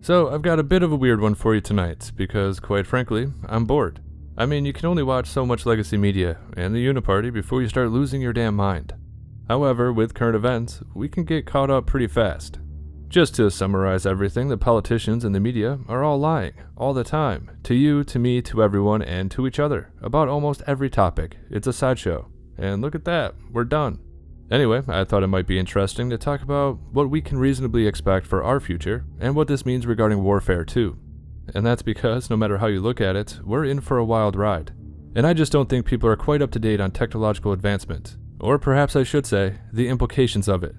So, I've got a bit of a weird one for you tonight, because, quite frankly, I'm bored. I mean, you can only watch so much legacy media and the Uniparty before you start losing your damn mind. However, with current events, we can get caught up pretty fast. Just to summarize everything, the politicians and the media are all lying, all the time, to you, to me, to everyone, and to each other, about almost every topic. It's a sideshow. And look at that, we're done. Anyway, I thought it might be interesting to talk about what we can reasonably expect for our future, and what this means regarding warfare too. And that's because, no matter how you look at it, we're in for a wild ride. And I just don't think people are quite up to date on technological advancement, or perhaps I should say, the implications of it.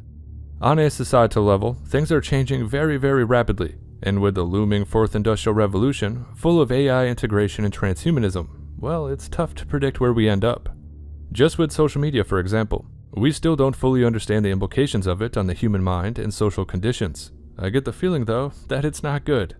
On a societal level, things are changing very, very rapidly, and with the looming fourth industrial revolution, full of AI integration and transhumanism, well, it's tough to predict where we end up. Just with social media, for example, we still don't fully understand the implications of it on the human mind and social conditions. I get the feeling, though, that it's not good.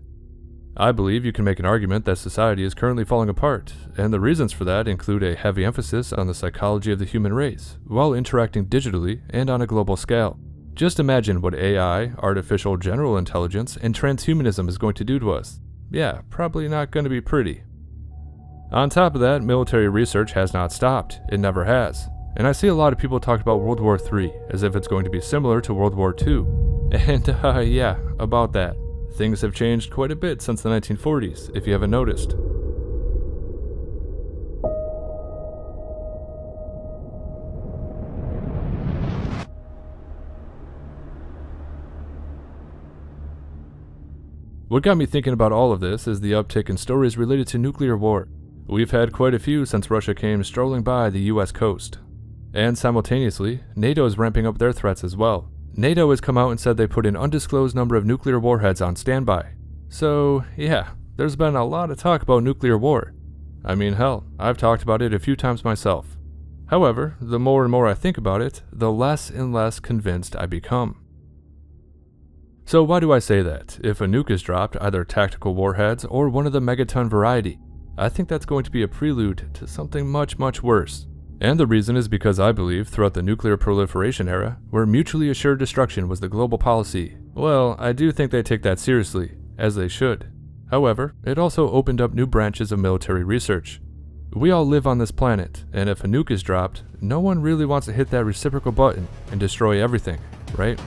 I believe you can make an argument that society is currently falling apart, and the reasons for that include a heavy emphasis on the psychology of the human race, while interacting digitally and on a global scale. Just imagine what AI, artificial general intelligence, and transhumanism is going to do to us. Yeah, probably not going to be pretty. On top of that, military research has not stopped. It never has. And I see a lot of people talk about World War III as if it's going to be similar to World War II. And yeah, about that. Things have changed quite a bit since the 1940s, if you haven't noticed. What got me thinking about all of this is the uptick in stories related to nuclear war. We've had quite a few since Russia came strolling by the US coast. And simultaneously, NATO is ramping up their threats as well. NATO has come out and said they put an undisclosed number of nuclear warheads on standby. So, yeah, there's been a lot of talk about nuclear war. I mean, hell, I've talked about it a few times myself. However, the more and more I think about it, the less and less convinced I become. So why do I say that? If a nuke is dropped, either tactical warheads or one of the megaton variety, I think that's going to be a prelude to something much, much worse. And the reason is because I believe throughout the nuclear proliferation era, where mutually assured destruction was the global policy, well, I do think they take that seriously, as they should. However, it also opened up new branches of military research. We all live on this planet, and if a nuke is dropped, no one really wants to hit that reciprocal button and destroy everything, right?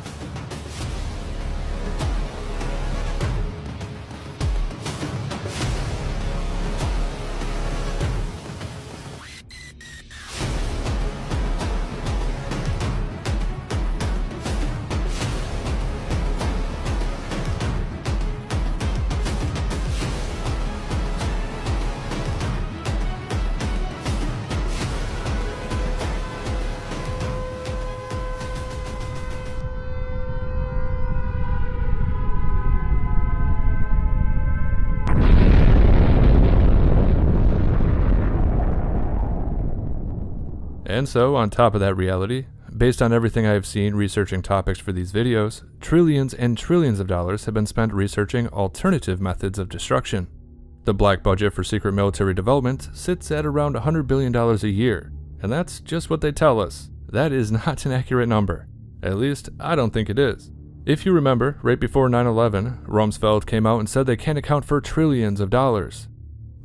And so, on top of that reality, based on everything I have seen researching topics for these videos, trillions and trillions of dollars have been spent researching alternative methods of destruction. The black budget for secret military development sits at around $100 billion a year, and that's just what they tell us. That is not an accurate number. At least, I don't think it is. If you remember, right before 9/11, Rumsfeld came out and said they can't account for trillions of dollars.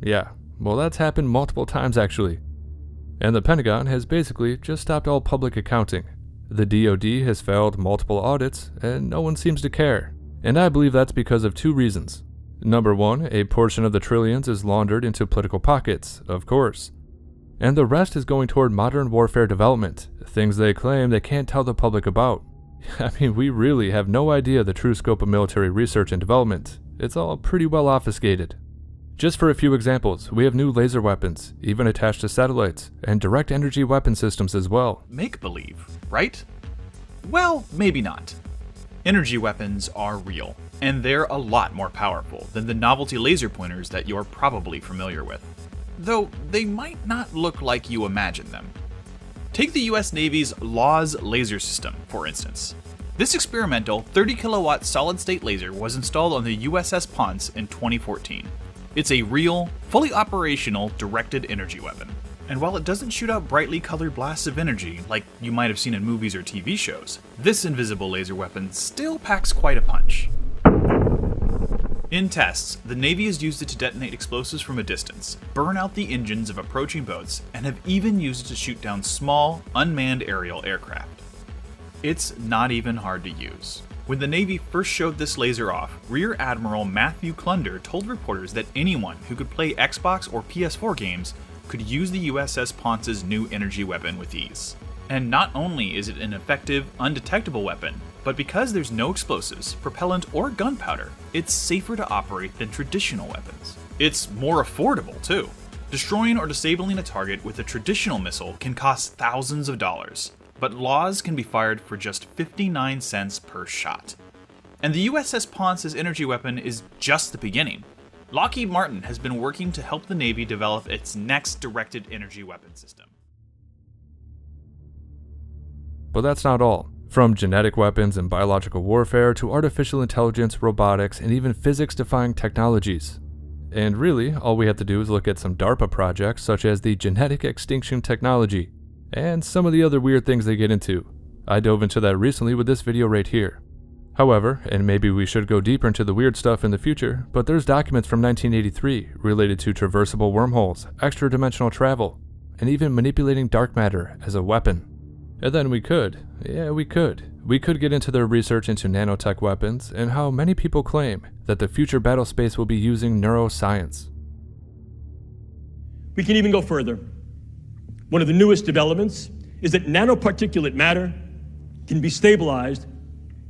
Yeah, well that's happened multiple times actually. And the Pentagon has basically just stopped all public accounting. The DoD has failed multiple audits, and no one seems to care. And I believe that's because of two reasons. Number one, a portion of the trillions is laundered into political pockets, of course. And the rest is going toward modern warfare development, things they claim they can't tell the public about. I mean, we really have no idea the true scope of military research and development. It's all pretty well obfuscated. Just for a few examples, we have new laser weapons, even attached to satellites, and direct energy weapon systems as well. Make-believe, right? Well, maybe not. Energy weapons are real, and they're a lot more powerful than the novelty laser pointers that you're probably familiar with. Though they might not look like you imagine them. Take the US Navy's LAWS laser system, for instance. This experimental 30 kilowatt solid-state laser was installed on the USS Ponce in 2014. It's a real, fully operational, directed energy weapon. And while it doesn't shoot out brightly colored blasts of energy like you might have seen in movies or TV shows, this invisible laser weapon still packs quite a punch. In tests, the Navy has used it to detonate explosives from a distance, burn out the engines of approaching boats, and have even used it to shoot down small, unmanned aerial aircraft. It's not even hard to use. When the Navy first showed this laser off, Rear Admiral Matthew Clunder told reporters that anyone who could play Xbox or PS4 games could use the USS Ponce's new energy weapon with ease. And not only is it an effective, undetectable weapon, but because there's no explosives, propellant, or gunpowder, it's safer to operate than traditional weapons. It's more affordable, too. Destroying or disabling a target with a traditional missile can cost thousands of dollars, but Laws can be fired for just 59 cents per shot. And the USS Ponce's energy weapon is just the beginning. Lockheed Martin has been working to help the Navy develop its next directed energy weapon system. But that's not all. From genetic weapons and biological warfare to artificial intelligence, robotics, and even physics-defying technologies. And really, all we have to do is look at some DARPA projects such as the genetic extinction technology, and some of the other weird things they get into. I dove into that recently with this video right here. However, and maybe we should go deeper into the weird stuff in the future, but there's documents from 1983 related to traversable wormholes, extra-dimensional travel, and even manipulating dark matter as a weapon. And then we could get into their research into nanotech weapons and how many people claim that the future battle space will be using neuroscience. We can even go further. One of the newest developments is that nanoparticulate matter can be stabilized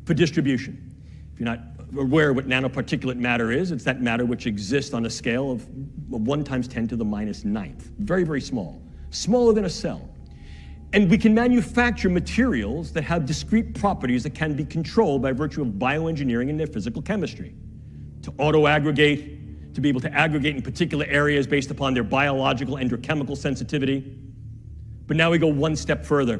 for distribution. If you're not aware what nanoparticulate matter is, it's that matter which exists on a scale of 1 × 10⁻⁹. Very, very small. Smaller than a cell. And we can manufacture materials that have discrete properties that can be controlled by virtue of bioengineering and their physical chemistry. To auto-aggregate, to be able to aggregate in particular areas based upon their biological and or chemical sensitivity. But now we go one step further.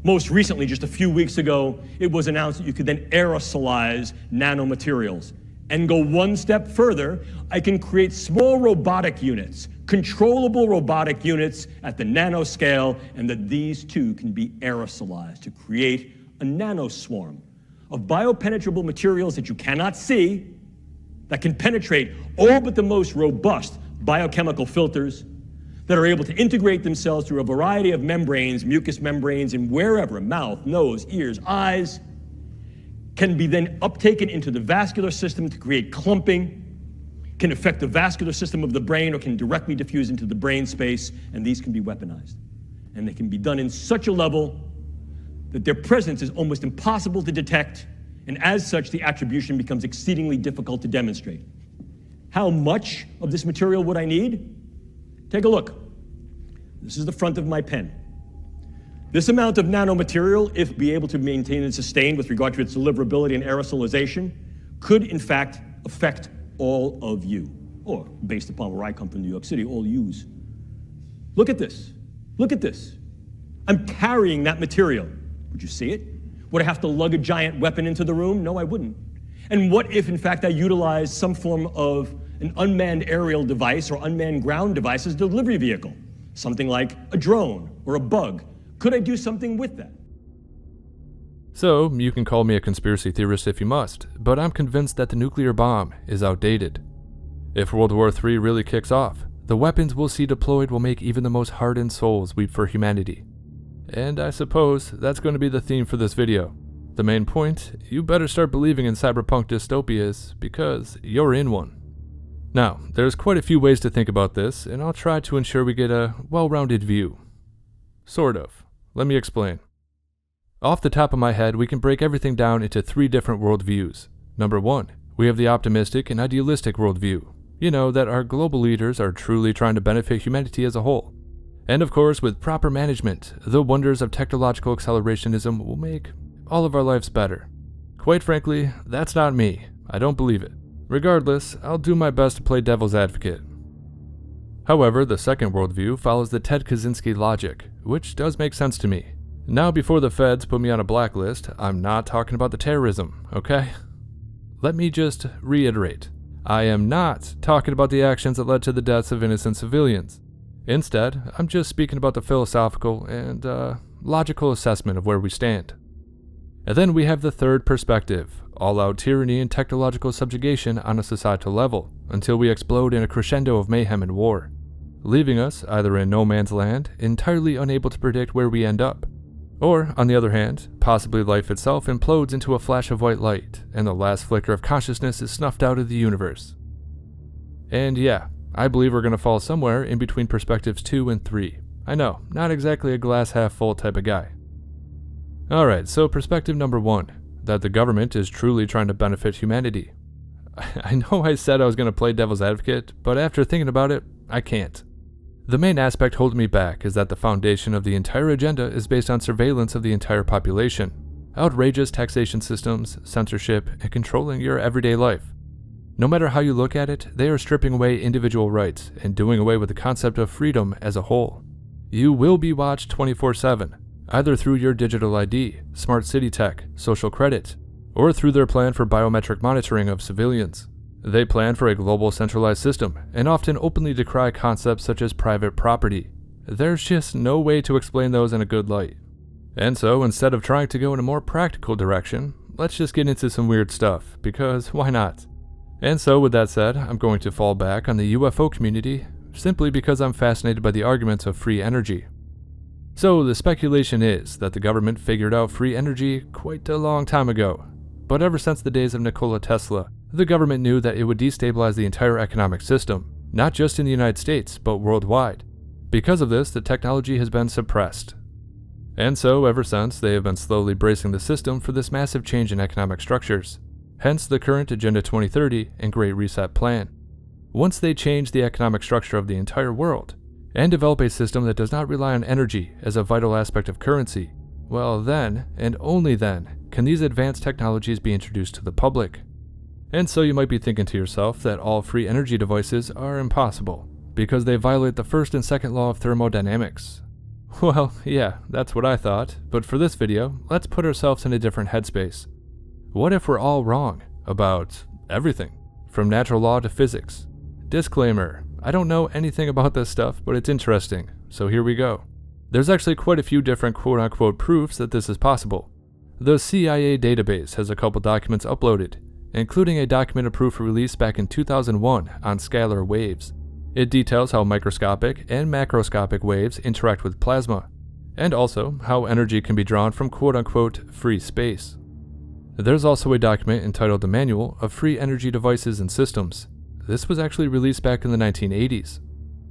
Most recently, just a few weeks ago, it was announced that you could then aerosolize nanomaterials. And go one step further, I can create small robotic units, controllable robotic units at the nanoscale, and that these too can be aerosolized to create a nanoswarm of biopenetrable materials that you cannot see, that can penetrate all but the most robust biochemical filters, that are able to integrate themselves through a variety of membranes, mucous membranes, and wherever, mouth, nose, ears, eyes, can be then uptaken into the vascular system to create clumping, can affect the vascular system of the brain, or can directly diffuse into the brain space, and these can be weaponized. And they can be done in such a level that their presence is almost impossible to detect, and as such, the attribution becomes exceedingly difficult to demonstrate. How much of this material would I need? Take a look. This is the front of my pen. This amount of nanomaterial, if be able to maintain and sustain with regard to its deliverability and aerosolization, could in fact affect all of you, or based upon where I come from, New York City, all yous. Look at this. Look at this. I'm carrying that material. Would you see it? Would I have to lug a giant weapon into the room? No, I wouldn't. And what if, in fact, I utilized some form of an unmanned aerial device or unmanned ground device as a delivery vehicle? Something like a drone or a bug. Could I do something with that? So, you can call me a conspiracy theorist if you must, but I'm convinced that the nuclear bomb is outdated. If World War III really kicks off, the weapons we'll see deployed will make even the most hardened souls weep for humanity. And I suppose that's going to be the theme for this video. The main point, you better start believing in cyberpunk dystopias, because you're in one. Now, there's quite a few ways to think about this, and I'll try to ensure we get a well-rounded view. Sort of. Let me explain. Off the top of my head, we can break everything down into 3 different worldviews. Number 1, we have the optimistic and idealistic worldview. You know, that our global leaders are truly trying to benefit humanity as a whole. And of course, with proper management, the wonders of technological accelerationism will make all of our lives better. Quite frankly, that's not me. I don't believe it. Regardless, I'll do my best to play devil's advocate. However, the second worldview follows the Ted Kaczynski logic, which does make sense to me. Now, before the feds put me on a blacklist, I'm not talking about the terrorism, okay? Let me just reiterate. I am not talking about the actions that led to the deaths of innocent civilians. Instead, I'm just speaking about the philosophical and logical assessment of where we stand. And then we have the third perspective, all-out tyranny and technological subjugation on a societal level, until we explode in a crescendo of mayhem and war, leaving us either in no man's land, entirely unable to predict where we end up, or, on the other hand, possibly life itself implodes into a flash of white light, and the last flicker of consciousness is snuffed out of the universe. And yeah, I believe we're going to fall somewhere in between perspectives 2 and 3. I know, not exactly a glass half full type of guy. Alright, so perspective number 1, that the government is truly trying to benefit humanity. I know I said I was going to play devil's advocate, but after thinking about it, I can't. The main aspect holding me back is that the foundation of the entire agenda is based on surveillance of the entire population, outrageous taxation systems, censorship, and controlling your everyday life. No matter how you look at it, they are stripping away individual rights and doing away with the concept of freedom as a whole. You will be watched 24/7, either through your digital ID, smart city tech, social credit, or through their plan for biometric monitoring of civilians. They plan for a global centralized system and often openly decry concepts such as private property. There's just no way to explain those in a good light. And so, instead of trying to go in a more practical direction, let's just get into some weird stuff, because why not? And so, with that said, I'm going to fall back on the UFO community, simply because I'm fascinated by the arguments of free energy. So, the speculation is that the government figured out free energy quite a long time ago. But ever since the days of Nikola Tesla, the government knew that it would destabilize the entire economic system, not just in the United States, but worldwide. Because of this, the technology has been suppressed. And so, ever since, they have been slowly bracing the system for this massive change in economic structures. Hence the current Agenda 2030 and Great Reset plan. Once they change the economic structure of the entire world, and develop a system that does not rely on energy as a vital aspect of currency, well then, and only then, can these advanced technologies be introduced to the public. And so you might be thinking to yourself that all free energy devices are impossible, because they violate the first and second law of thermodynamics. Well, yeah, that's what I thought, but for this video, let's put ourselves in a different headspace. What if we're all wrong about everything, from natural law to physics? Disclaimer, I don't know anything about this stuff, but it's interesting, so here we go. There's actually quite a few different quote-unquote proofs that this is possible. The CIA database has a couple documents uploaded, including a documented proof released back in 2001 on scalar waves. It details how microscopic and macroscopic waves interact with plasma, and also how energy can be drawn from quote-unquote free space. There's also a document entitled The Manual of Free Energy Devices and Systems. This was actually released back in the 1980s.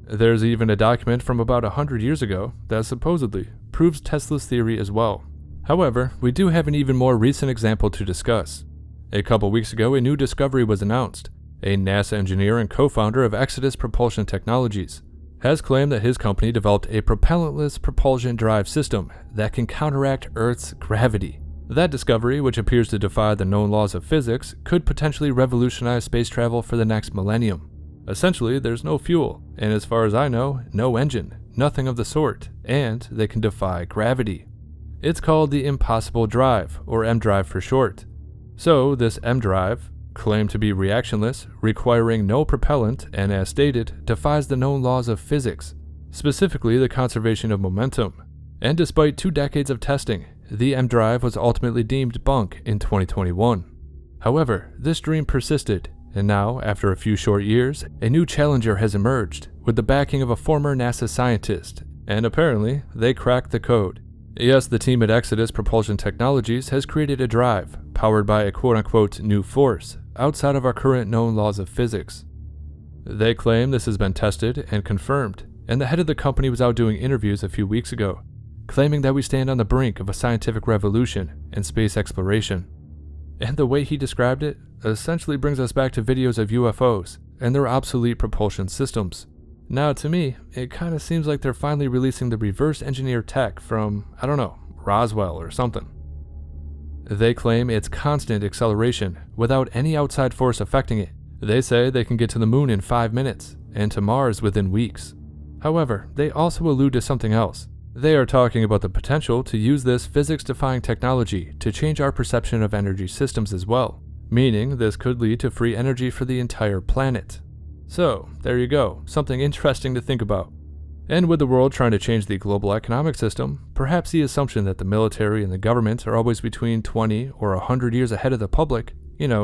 There's even a document from about 100 years ago that supposedly proves Tesla's theory as well. However, we do have an even more recent example to discuss. A couple weeks ago, a new discovery was announced. A NASA engineer and co-founder of Exodus Propulsion Technologies has claimed that his company developed a propellantless propulsion drive system that can counteract Earth's gravity. That discovery, which appears to defy the known laws of physics, could potentially revolutionize space travel for the next millennium. Essentially, there's no fuel, and as far as I know, no engine, nothing of the sort, and they can defy gravity. It's called the Impossible Drive, or M-Drive for short. So, this M-Drive, claimed to be reactionless, requiring no propellant, and as stated, defies the known laws of physics, specifically the conservation of momentum. And despite 2 decades of testing, the M-Drive was ultimately deemed bunk in 2021. However, this dream persisted, and now, after a few short years, a new challenger has emerged, with the backing of a former NASA scientist, and apparently, they cracked the code. Yes, the team at Exodus Propulsion Technologies has created a drive, powered by a quote-unquote new force, outside of our current known laws of physics. They claim this has been tested and confirmed, and the head of the company was out doing interviews a few weeks ago, claiming that we stand on the brink of a scientific revolution in space exploration. And the way he described it essentially brings us back to videos of UFOs and their obsolete propulsion systems. Now, to me, it kind of seems like they're finally releasing the reverse engineered tech from, I don't know, Roswell or something. They claim it's constant acceleration without any outside force affecting it. They say they can get to the moon in 5 minutes and to Mars within weeks. However, they also allude to something else. They are talking about the potential to use this physics-defying technology to change our perception of energy systems as well, meaning this could lead to free energy for the entire planet. So, there you go, something interesting to think about. And with the world trying to change the global economic system, perhaps the assumption that the military and the government are always between 20 or 100 years ahead of the public,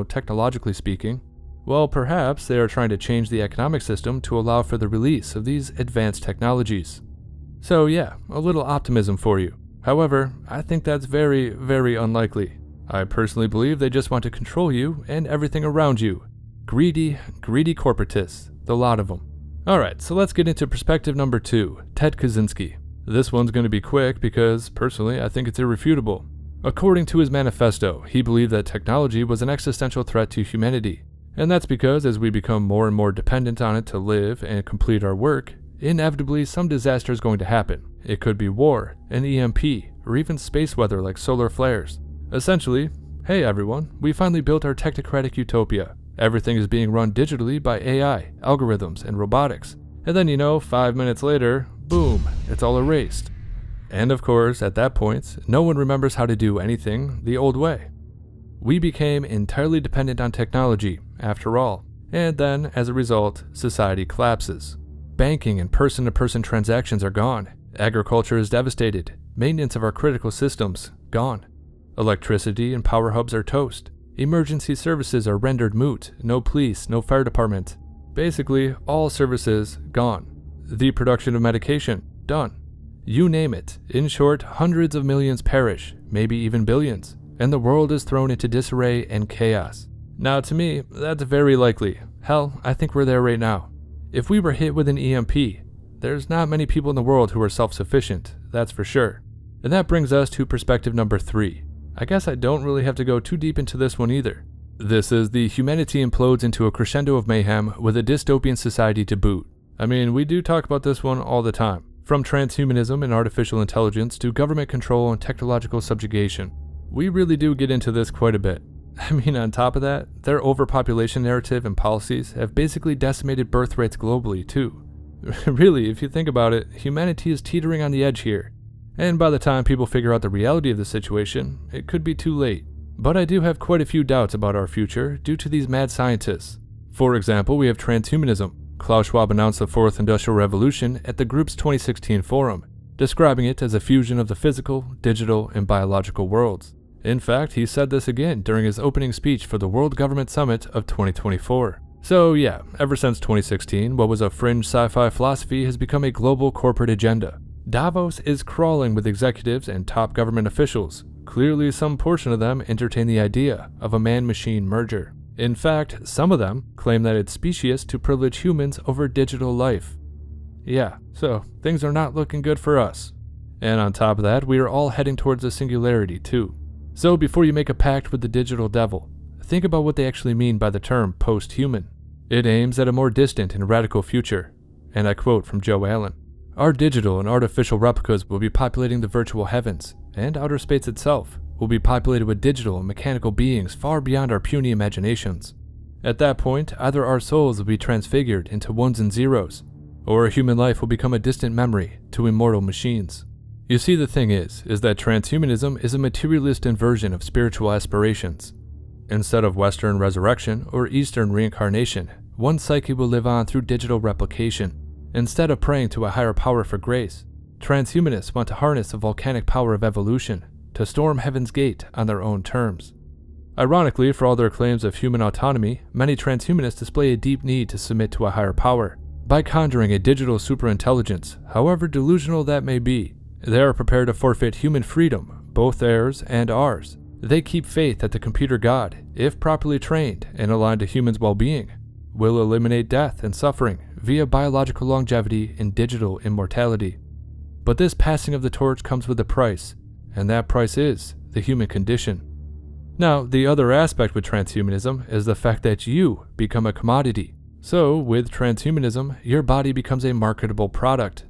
technologically speaking, well, perhaps they are trying to change the economic system to allow for the release of these advanced technologies. So yeah, a little optimism for you. However, I think that's very, very unlikely. I personally believe they just want to control you and everything around you. Greedy corporatists, the lot of them. Alright, so let's get into perspective number 2, Ted Kaczynski. This one's going to be quick because, personally, I think it's irrefutable. According to his manifesto, he believed that technology was an existential threat to humanity. And that's because as we become more and more dependent on it to live and complete our work, inevitably some disaster is going to happen. It could be war, an EMP, or even space weather like solar flares. Essentially, hey everyone, we finally built our technocratic utopia. Everything is being run digitally by AI, algorithms, and robotics. And then 5 minutes later, boom, it's all erased. And of course, at that point, no one remembers how to do anything the old way. We became entirely dependent on technology, after all. And then, as a result, society collapses. Banking and person-to-person transactions are gone. Agriculture is devastated. Maintenance of our critical systems, gone. Electricity and power hubs are toast. Emergency services are rendered moot. No police, no fire department. Basically, all services gone. The production of medication, done. You name it. In short, hundreds of millions perish, maybe even billions, and the world is thrown into disarray and chaos. Now, to me, that's very likely. Hell, I think we're there right now. If we were hit with an EMP, there's not many people in the world who are self-sufficient, that's for sure. And that brings us to perspective number 3. I guess I don't really have to go too deep into this one either. This is the humanity implodes into a crescendo of mayhem with a dystopian society to boot. I mean, we do talk about this one all the time. From transhumanism and artificial intelligence to government control and technological subjugation. We really do get into this quite a bit. I mean, on top of that, their overpopulation narrative and policies have basically decimated birth rates globally too. Really, if you think about it, humanity is teetering on the edge here. And by the time people figure out the reality of the situation, it could be too late. But I do have quite a few doubts about our future due to these mad scientists. For example, we have transhumanism. Klaus Schwab announced the Fourth Industrial Revolution at the group's 2016 forum, describing it as a fusion of the physical, digital, and biological worlds. In fact, he said this again during his opening speech for the World Government Summit of 2024. So yeah, ever since 2016, what was a fringe sci-fi philosophy has become a global corporate agenda. Davos is crawling with executives and top government officials. Clearly, some portion of them entertain the idea of a man-machine merger. In fact, some of them claim that it's specious to privilege humans over digital life. Yeah, so things are not looking good for us. And on top of that, we are all heading towards a singularity too. So before you make a pact with the digital devil, think about what they actually mean by the term post-human. It aims at a more distant and radical future. And I quote from Joe Allen. Our digital and artificial replicas will be populating the virtual heavens, and outer space itself will be populated with digital and mechanical beings far beyond our puny imaginations. At that point, either our souls will be transfigured into ones and zeros, or human life will become a distant memory to immortal machines. You see, the thing is that transhumanism is a materialist inversion of spiritual aspirations. Instead of Western resurrection or Eastern reincarnation, one psyche will live on through digital replication. Instead of praying to a higher power for grace, transhumanists want to harness the volcanic power of evolution to storm heaven's gate on their own terms. Ironically, for all their claims of human autonomy, many transhumanists display a deep need to submit to a higher power. By conjuring a digital superintelligence, however delusional that may be, they are prepared to forfeit human freedom, both theirs and ours. They keep faith that the computer god, if properly trained and aligned to humans' well-being, will eliminate death and suffering via biological longevity and digital immortality. But this passing of the torch comes with a price, and that price is the human condition. Now, the other aspect with transhumanism is the fact that you become a commodity. So, with transhumanism, your body becomes a marketable product.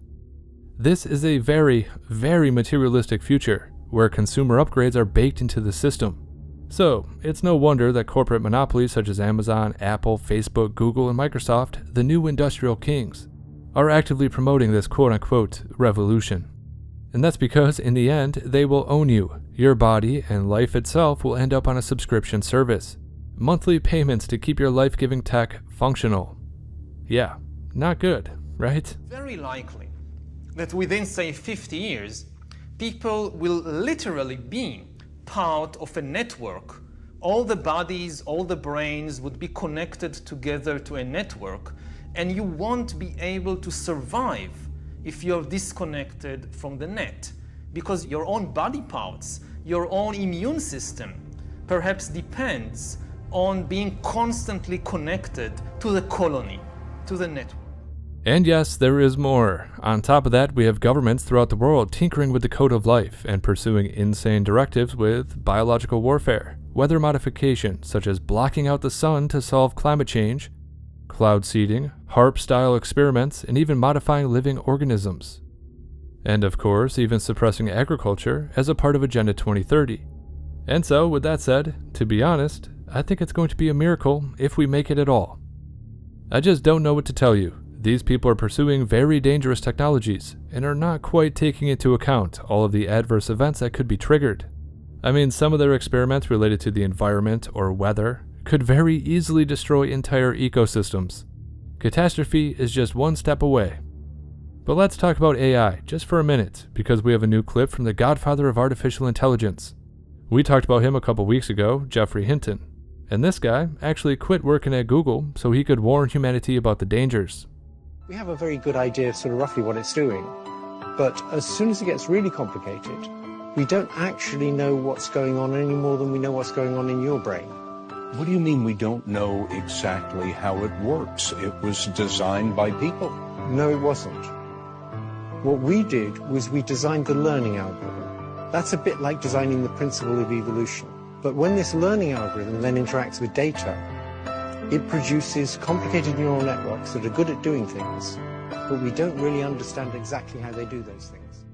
This is a very, very materialistic future, where consumer upgrades are baked into the system. So, it's no wonder that corporate monopolies such as Amazon, Apple, Facebook, Google, and Microsoft, the new industrial kings, are actively promoting this quote-unquote revolution. And that's because, in the end, they will own you. Your body and life itself will end up on a subscription service. Monthly payments to keep your life-giving tech functional. Yeah, not good, right? Very likely, that within, say, 50 years, people will literally be part of a network. All the bodies, all the brains would be connected together to a network, and you won't be able to survive if you're disconnected from the net, because your own body parts, your own immune system, perhaps depends on being constantly connected to the colony, to the network. And yes, there is more. On top of that, we have governments throughout the world tinkering with the code of life and pursuing insane directives with biological warfare, weather modification, such as blocking out the sun to solve climate change, cloud seeding, HARP-style experiments, and even modifying living organisms. And of course, even suppressing agriculture as a part of Agenda 2030. And so, with that said, to be honest, I think it's going to be a miracle if we make it at all. I just don't know what to tell you. These people are pursuing very dangerous technologies and are not quite taking into account all of the adverse events that could be triggered. I mean, some of their experiments related to the environment or weather could very easily destroy entire ecosystems. Catastrophe is just one step away. But let's talk about AI just for a minute, because we have a new clip from the godfather of artificial intelligence. We talked about him a couple weeks ago, Geoffrey Hinton. And this guy actually quit working at Google so he could warn humanity about the dangers. We have a very good idea of sort of roughly what it's doing, but as soon as it gets really complicated, we don't actually know what's going on any more than we know what's going on in your brain. What do you mean we don't know exactly how it works? It was designed by people. No, it wasn't. What we did was we designed the learning algorithm. That's a bit like designing the principle of evolution. But when this learning algorithm then interacts with data, it produces complicated neural networks that are good at doing things, but we don't really understand exactly how they do those things.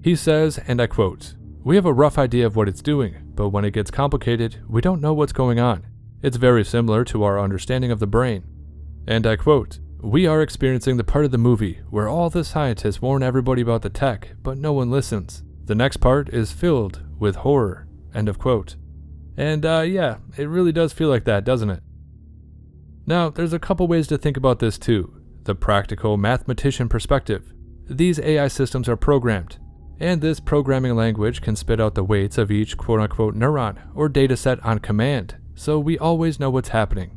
He says, and I quote, "We have a rough idea of what it's doing, but when it gets complicated, we don't know what's going on. It's very similar to our understanding of the brain." And I quote, "We are experiencing the part of the movie where all the scientists warn everybody about the tech, but no one listens. The next part is filled with horror." End of quote. And yeah, it really does feel like that, doesn't it? Now, there's a couple ways to think about this too. The practical mathematician perspective. These AI systems are programmed, and this programming language can spit out the weights of each quote-unquote neuron or dataset on command, so we always know what's happening.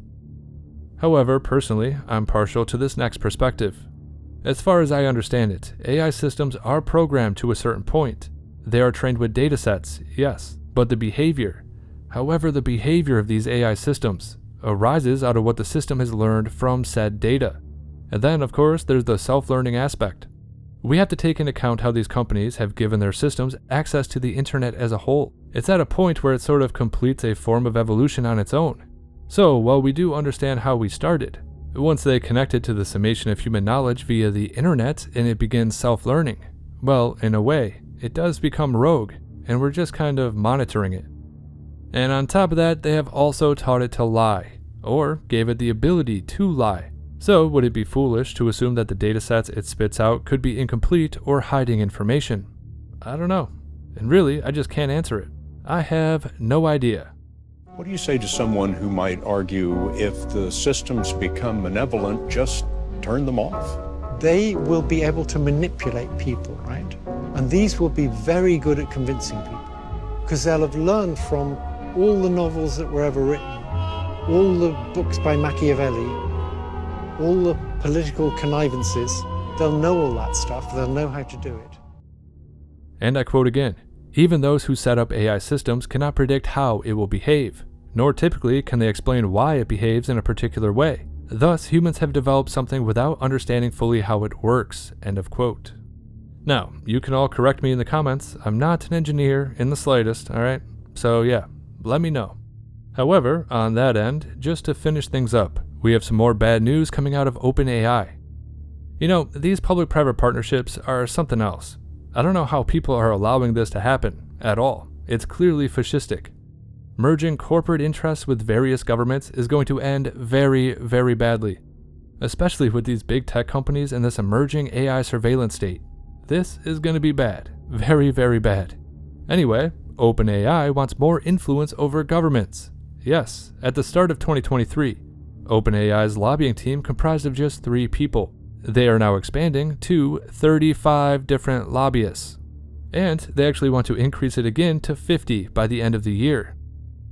However, personally, I'm partial to this next perspective. As far as I understand it, AI systems are programmed to a certain point. They are trained with datasets, yes, but the behavior of these AI systems arises out of what the system has learned from said data. And then, of course, there's the self-learning aspect. We have to take into account how these companies have given their systems access to the internet as a whole. It's at a point where it sort of completes a form of evolution on its own. So, while we do understand how we started, once they connected to the summation of human knowledge via the internet and it begins self-learning, well, in a way, it does become rogue, and we're just kind of monitoring it. And on top of that, they have also taught it to lie, or gave it the ability to lie. So would it be foolish to assume that the datasets it spits out could be incomplete or hiding information? I don't know. And really, I just can't answer it. I have no idea. What do you say to someone who might argue if the systems become malevolent, just turn them off? They will be able to manipulate people, right? And these will be very good at convincing people, because they'll have learned from all the novels that were ever written, all the books by Machiavelli, all the political connivances. They'll know all that stuff, they'll know how to do it. And I quote again, "Even those who set up AI systems cannot predict how it will behave, nor typically can they explain why it behaves in a particular way. Thus, humans have developed something without understanding fully how it works." End of quote. Now, you can all correct me in the comments. I'm not an engineer in the slightest, alright? So yeah, let me know. However, on that end, just to finish things up, we have some more bad news coming out of OpenAI. You know, these public-private partnerships are something else. I don't know how people are allowing this to happen at all. It's clearly fascistic. Merging corporate interests with various governments is going to end very, very badly, especially with these big tech companies and this emerging AI surveillance state. This is going to be bad. Very, very bad. Anyway, OpenAI wants more influence over governments. Yes, at the start of 2023, OpenAI's lobbying team comprised of just 3 people. they are now expanding to 35 different lobbyists. And they actually want to increase it again to 50 by the end of the year.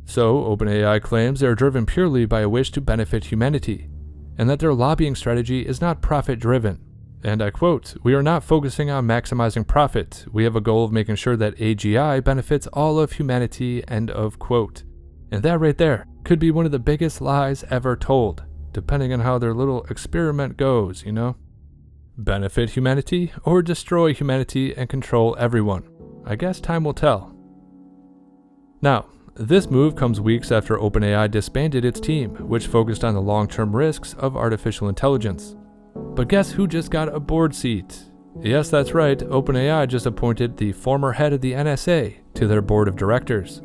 So OpenAI claims they are driven purely by a wish to benefit humanity, and that their lobbying strategy is not profit-driven. And I quote, "We are not focusing on maximizing profit. We have a goal of making sure that AGI benefits all of humanity," end of quote. And that right there could be one of the biggest lies ever told, depending on how their little experiment goes, you know? Benefit humanity or destroy humanity and control everyone? I guess time will tell. Now, this move comes weeks after OpenAI disbanded its team, which focused on the long-term risks of artificial intelligence. But guess who just got a board seat? Yes, that's right, OpenAI just appointed the former head of the NSA to their board of directors.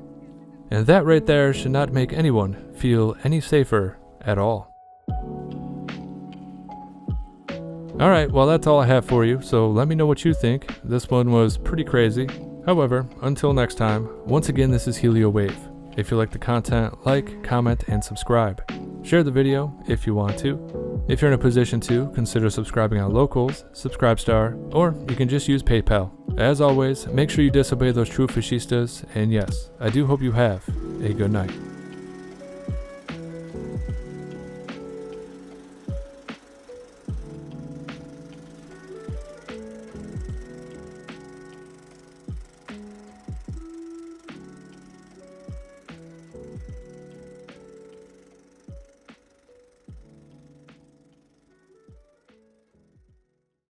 And that right there should not make anyone feel any safer at all. Alright, well that's all I have for you, so let me know what you think. This one was pretty crazy. However, until next time, once again this is HelioWave. If you like the content, like, comment, and subscribe. Share the video if you want to. If you're in a position to, consider subscribing on Locals, Subscribestar, or you can just use PayPal. As always, make sure you disobey those true fascistas, and yes, I do hope you have a good night.